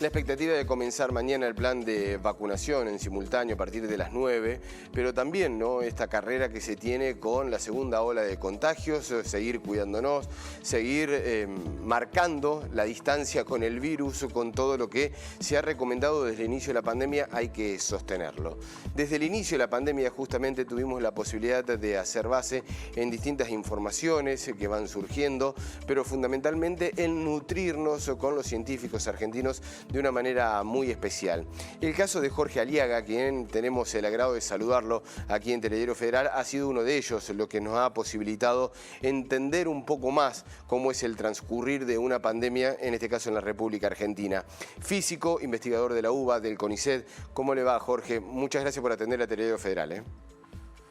La expectativa de comenzar mañana el plan de vacunación en simultáneo a partir de las 9, pero también, ¿no?, esta carrera que se tiene con la segunda ola de contagios, seguir cuidándonos, seguir marcando la distancia con el virus, con todo lo que se ha recomendado desde el inicio de la pandemia, hay que sostenerlo. Desde el inicio de la pandemia justamente tuvimos la posibilidad de hacer base en distintas informaciones que van surgiendo, pero fundamentalmente en nutrirnos con los científicos argentinos de una manera muy especial. El caso de Jorge Aliaga, quien tenemos el agrado de saludarlo aquí en Telediario Federal, ha sido uno de ellos, lo que nos ha posibilitado entender un poco más cómo es el transcurrir de una pandemia, en este caso en la República Argentina. Físico, investigador de la UBA, del CONICET. ¿Cómo le va, Jorge? Muchas gracias por atender a Telediario Federal.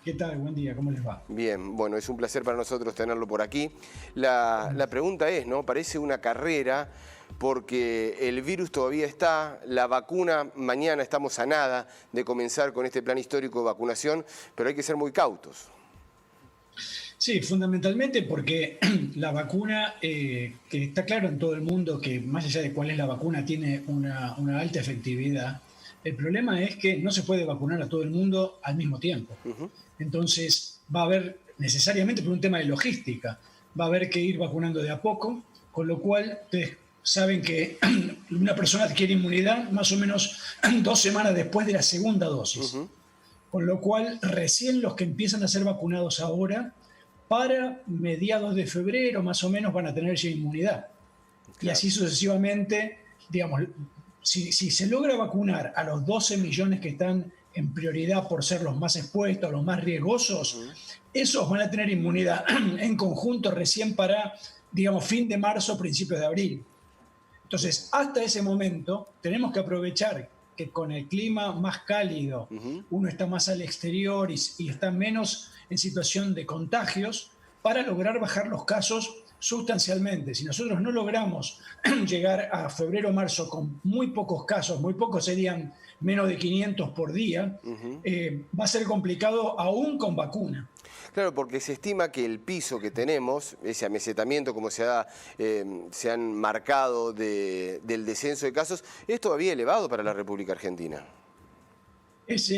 ¿Qué tal? Buen día, ¿cómo les va? Bien, bueno, es un placer para nosotros tenerlo por aquí. La pregunta es, ¿no? Parece una carrera porque el virus todavía está, la vacuna, mañana estamos a nada de comenzar con este plan histórico de vacunación, pero hay que ser muy cautos. Sí, fundamentalmente porque la vacuna, que está claro en todo el mundo que más allá de cuál es la vacuna, tiene una alta efectividad. El problema es que no se puede vacunar a todo el mundo al mismo tiempo. Entonces va a haber necesariamente, por un tema de logística, va a haber que ir vacunando de a poco, con lo cual ustedes saben que una persona adquiere inmunidad más o menos 2 semanas después de la segunda dosis. Con lo cual recién los que empiezan a ser vacunados ahora, para mediados de febrero más o menos van a tener ya inmunidad. Claro. Y así sucesivamente, digamos, si se logra vacunar a los 12 millones que están en prioridad por ser los más expuestos, los más riesgosos, esos van a tener inmunidad en conjunto recién para, digamos, fin de marzo, principios de abril. Entonces, hasta ese momento tenemos que aprovechar que con el clima más cálido uno está más al exterior y está menos en situación de contagios para lograr bajar los casos sustancialmente. Si nosotros no logramos llegar a febrero o marzo con muy pocos casos, muy pocos serían menos de 500 por día, va a ser complicado aún con vacuna. Claro, porque se estima que el piso que tenemos, ese amesetamiento como se han marcado del descenso de casos, es todavía elevado para la República Argentina. Es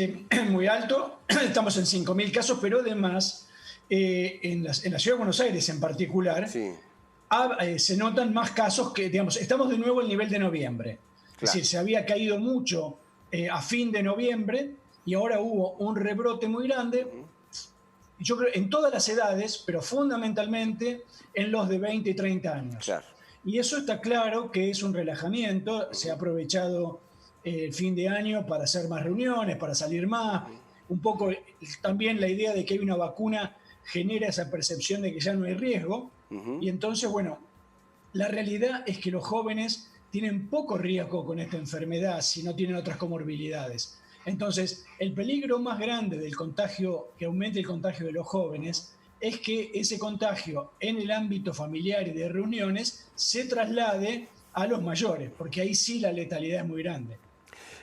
muy alto, estamos en 5.000 casos, pero además en la Ciudad de Buenos Aires en particular, sí, se notan más casos que, digamos, estamos de nuevo al nivel de noviembre. Claro. Es decir, se había caído mucho a fin de noviembre y ahora hubo un rebrote muy grande. Yo creo en todas las edades, pero fundamentalmente en los de 20 y 30 años. Claro. Y eso está claro que es un relajamiento, se ha aprovechado el fin de año para hacer más reuniones, para salir más. Un poco también la idea de que hay una vacuna genera esa percepción de que ya no hay riesgo. Y entonces, bueno, la realidad es que los jóvenes tienen poco riesgo con esta enfermedad si no tienen otras comorbilidades. Entonces, el peligro más grande del contagio, que aumente el contagio de los jóvenes, es que ese contagio en el ámbito familiar y de reuniones se traslade a los mayores, porque ahí sí la letalidad es muy grande.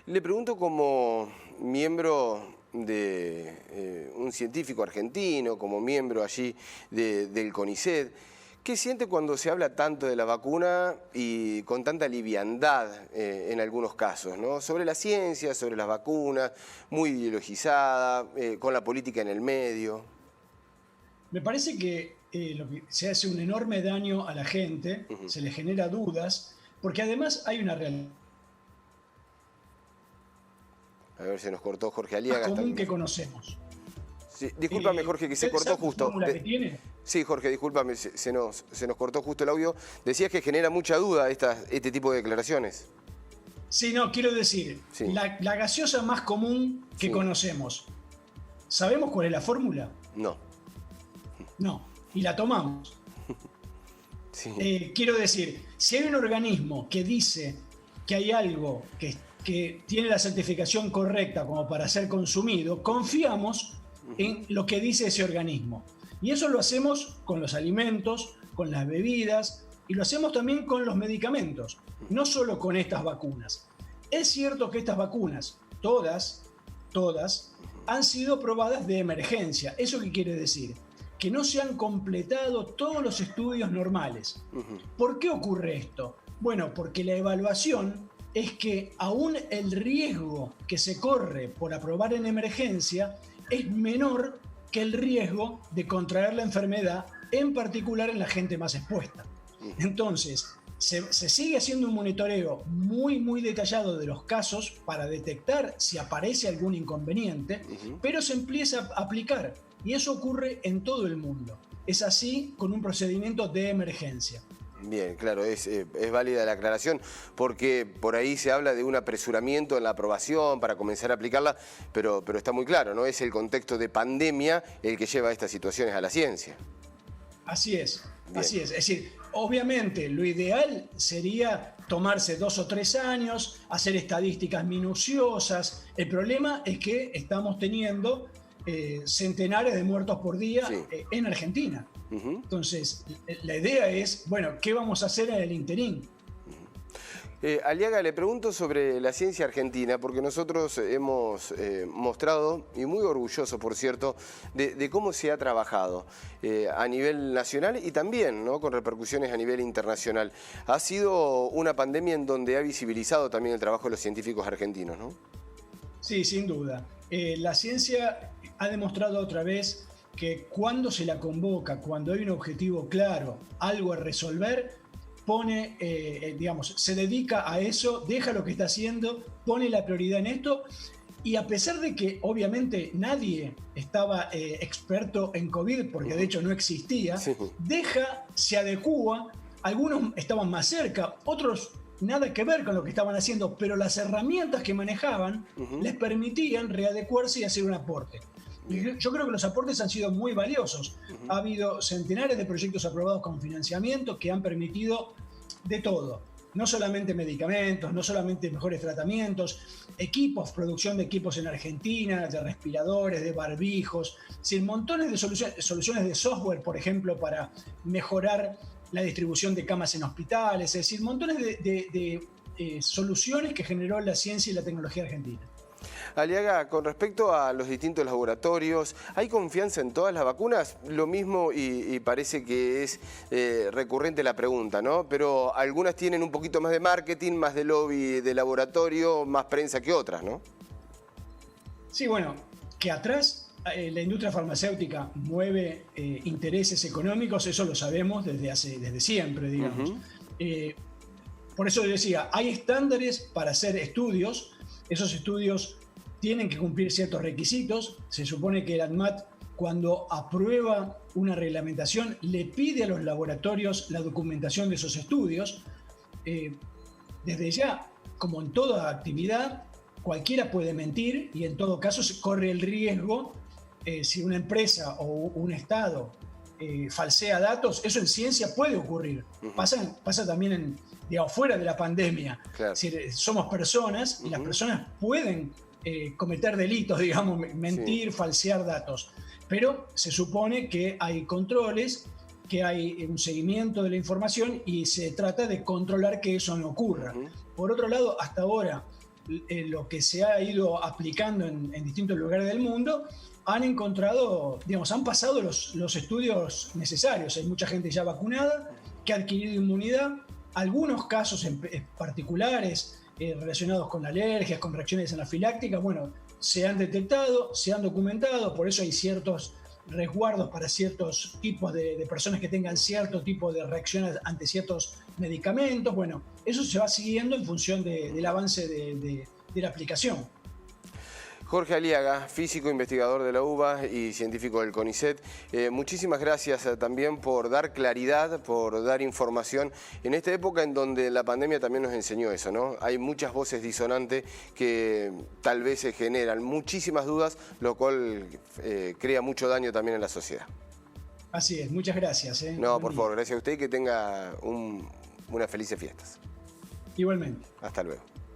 Le pregunto como miembro de un científico argentino, como miembro allí del CONICET, ¿qué siente cuando se habla tanto de la vacuna y con tanta liviandad en algunos casos, ¿no? Sobre la ciencia, sobre las vacunas, muy ideologizada, con la política en el medio? Me parece que se hace un enorme daño a la gente, se le genera dudas, porque además hay una realidad. A ver, se nos cortó Jorge Aliaga. Más común que conocemos. Sí, discúlpame, Jorge, que se cortó justo. ¿La que tiene? Sí, Jorge, discúlpame, se nos cortó justo el audio. Decías que genera mucha duda este tipo de declaraciones. Sí, no, quiero decir, sí, la gaseosa más común que conocemos. ¿Sabemos cuál es la fórmula? No. No, y la tomamos. Sí. Quiero decir, si hay un organismo que dice que hay algo que tiene la certificación correcta como para ser consumido, confiamos en lo que dice ese organismo. Y eso lo hacemos con los alimentos, con las bebidas y lo hacemos también con los medicamentos, no solo con estas vacunas. Es cierto que estas vacunas, todas, han sido probadas de emergencia. ¿Eso qué quiere decir? Que no se han completado todos los estudios normales. ¿Por qué ocurre esto? Bueno, porque la evaluación es que aún el riesgo que se corre por aprobar en emergencia es menor que el riesgo de contraer la enfermedad, en particular en la gente más expuesta. Entonces, se sigue haciendo un monitoreo muy detallado de los casos para detectar si aparece algún inconveniente, pero se empieza a aplicar, y eso ocurre en todo el mundo. Es así con un procedimiento de emergencia. Bien, claro, es válida la aclaración, porque por ahí se habla de un apresuramiento en la aprobación para comenzar a aplicarla, pero está muy claro, ¿no? Es el contexto de pandemia el que lleva a estas situaciones a la ciencia. Así es, Bien. así es. Es decir, obviamente lo ideal sería tomarse 2 o 3 años, hacer estadísticas minuciosas. El problema es que estamos teniendo centenares de muertos por día en Argentina. Entonces, la idea es, bueno, ¿qué vamos a hacer en el interín? Aliaga, le pregunto sobre la ciencia argentina, porque nosotros hemos mostrado, y muy orgulloso por cierto, de cómo se ha trabajado a nivel nacional y también, ¿no?, con repercusiones a nivel internacional. Ha sido una pandemia en donde ha visibilizado también el trabajo de los científicos argentinos, ¿no? Sí, sin duda. La ciencia ha demostrado otra vez que cuando se la convoca, cuando hay un objetivo claro, algo a resolver, pone, se dedica a eso, deja lo que está haciendo, pone la prioridad en esto, y a pesar de que obviamente nadie estaba experto en COVID, porque de hecho no existía, se adecúa, algunos estaban más cerca, otros nada que ver con lo que estaban haciendo, pero las herramientas que manejaban les permitían readecuarse y hacer un aporte. Yo creo que los aportes han sido muy valiosos. Ha habido centenares de proyectos aprobados con financiamiento que han permitido de todo. No solamente medicamentos, no solamente mejores tratamientos, equipos, producción de equipos en Argentina, de respiradores, de barbijos, sin montones de soluciones de software, por ejemplo, para mejorar la distribución de camas en hospitales, es decir, montones de soluciones que generó la ciencia y la tecnología argentina. Aliaga, con respecto a los distintos laboratorios, ¿hay confianza en todas las vacunas? Lo mismo, y parece que es recurrente la pregunta, ¿no? Pero algunas tienen un poquito más de marketing, más de lobby de laboratorio, más prensa que otras, ¿no? Sí, bueno, que atrás la industria farmacéutica mueve intereses económicos, eso lo sabemos desde siempre, digamos. Por eso yo decía, hay estándares para hacer estudios, esos estudios tienen que cumplir ciertos requisitos. Se supone que el ANMAT, cuando aprueba una reglamentación, le pide a los laboratorios la documentación de esos estudios. Desde ya, como en toda actividad, cualquiera puede mentir y en todo caso se corre el riesgo, si una empresa o un Estado falsea datos, eso en ciencia puede ocurrir. Pasa también fuera de la pandemia. Claro. Es decir, somos personas y las personas pueden cometer delitos, digamos, mentir, falsear datos. Pero se supone que hay controles, que hay un seguimiento de la información y se trata de controlar que eso no ocurra. Por otro lado, hasta ahora, lo que se ha ido aplicando en distintos lugares del mundo, han encontrado, digamos, han pasado los estudios necesarios. Hay mucha gente ya vacunada que ha adquirido inmunidad. Algunos casos en particulares relacionados con alergias, con reacciones anafilácticas, bueno, se han detectado, se han documentado, por eso hay ciertos resguardos para ciertos tipos de personas que tengan cierto tipo de reacciones ante ciertos medicamentos. Bueno, eso se va siguiendo en función del avance de la aplicación. Jorge Aliaga, físico, investigador de la UBA y científico del CONICET, muchísimas gracias también por dar claridad, por dar información en esta época en donde la pandemia también nos enseñó eso, ¿no? Hay muchas voces disonantes que tal vez se generan muchísimas dudas, lo cual crea mucho daño también en la sociedad. Así es, muchas gracias. No, por favor, gracias a usted y que tenga unas felices fiestas. Igualmente. Hasta luego.